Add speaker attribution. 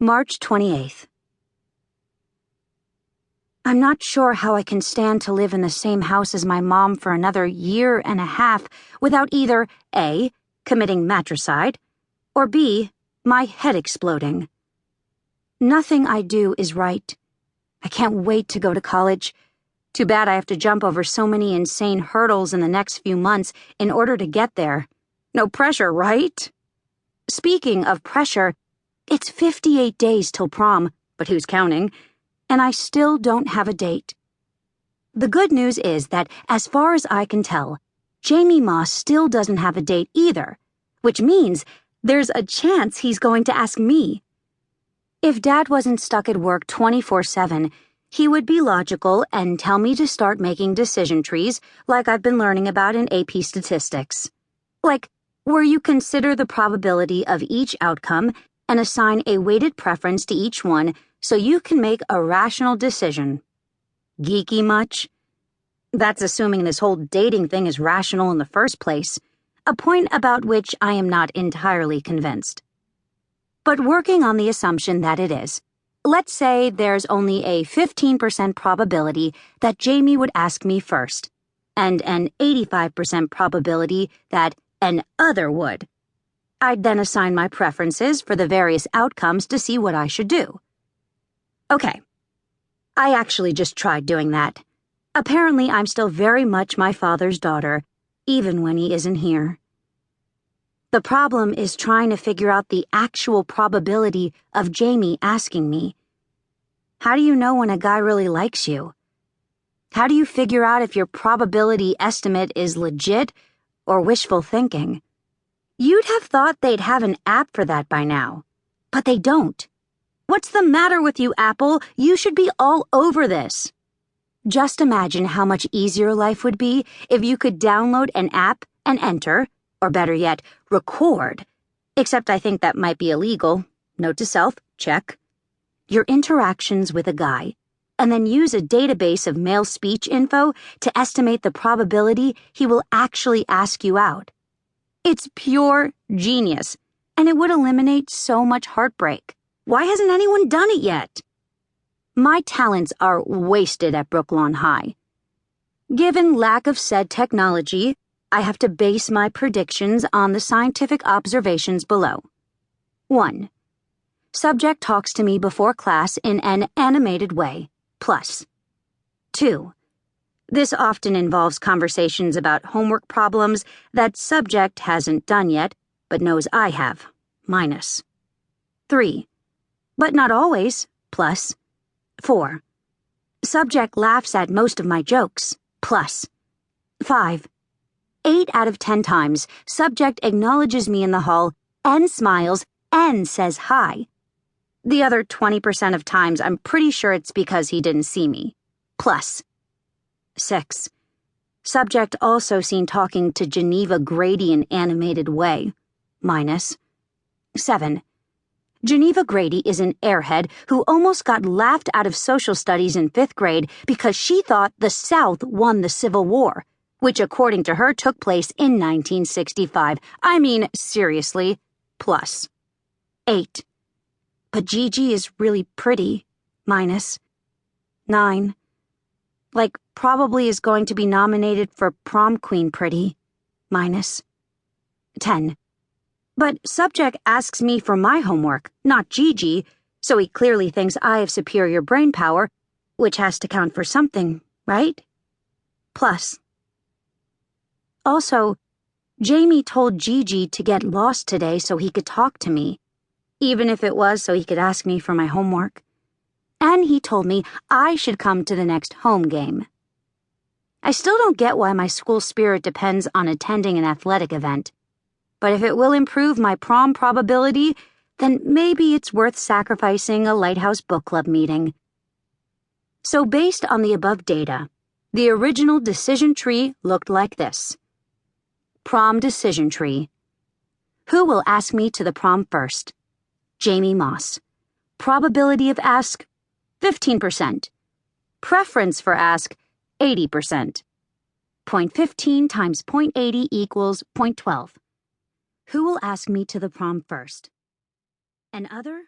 Speaker 1: March 28th. I'm not sure how I can stand to live in the same house as my mom for another year and a half without either A, committing matricide, or B, my head exploding. Nothing I do is right. I can't wait to go to college. Too bad I have to jump over so many insane hurdles in the next few months in order to get there. No pressure, right? Speaking of pressure, it's 58 days till prom, but who's counting? And I still don't have a date. The good news is that, as far as I can tell, Jamie Moss still doesn't have a date either, which means there's a chance he's going to ask me. If Dad wasn't stuck at work 24/7, he would be logical and tell me to start making decision trees like I've been learning about in AP statistics. Like, where you consider the probability of each outcome and assign a weighted preference to each one so you can make a rational decision. Geeky much? That's assuming this whole dating thing is rational in the first place, a point about which I am not entirely convinced. But working on the assumption that it is, let's say there's only a 15% probability that Jamie would ask me first, and an 85% probability that an other would. I'd then assign my preferences for the various outcomes to see what I should do. Okay, I actually just tried doing that. Apparently, I'm still very much my father's daughter, even when he isn't here. The problem is trying to figure out the actual probability of Jamie asking me. How do you know when a guy really likes you? How do you figure out if your probability estimate is legit or wishful thinking? You'd have thought they'd have an app for that by now, but they don't. What's the matter with you, Apple? You should be all over this. Just imagine how much easier life would be if you could download an app and enter, or better yet, record. Except I think that might be illegal. Note to self, check. Your interactions with a guy, and then use a database of male speech info to estimate the probability he will actually ask you out. It's pure genius, and it would eliminate so much heartbreak. Why hasn't anyone done it yet? My talents are wasted at Brooklawn High. Given lack of said technology, I have to base my predictions on the scientific observations below. 1. Subject talks to me before class in an animated way, plus. 2. This often involves conversations about homework problems that subject hasn't done yet, but knows I have, minus. 3. But not always, plus. 4. Subject laughs at most of my jokes, plus. 5. 8 out of 10 times, subject acknowledges me in the hall and smiles and says hi. The other 20% of times, I'm pretty sure it's because he didn't see me, plus. 6. Subject also seen talking to Geneva Grady in animated way, minus. 7. Geneva Grady is an airhead who almost got laughed out of social studies in 5th grade because she thought the South won the Civil War, which according to her took place in 1965. I mean, seriously, plus. 8. But Gigi is really pretty, minus. 9. Like, probably is going to be nominated for prom queen pretty, minus. 10. But subject asks me for my homework, not Gigi, so he clearly thinks I have superior brain power, which has to count for something, right? Plus. Also, Jamie told Gigi to get lost today so he could talk to me, even if it was so he could ask me for my homework. And he told me I should come to the next home game. I still don't get why my school spirit depends on attending an athletic event. But if it will improve my prom probability, then maybe it's worth sacrificing a Lighthouse Book Club meeting. So based on the above data, the original decision tree looked like this. Prom decision tree. Who will ask me to the prom first? Jamie Moss. Probability of ask, 15%. Preference for ask, 80%. 0.15 times 0.80 equals 0.12. Who will ask me to the prom first? An other?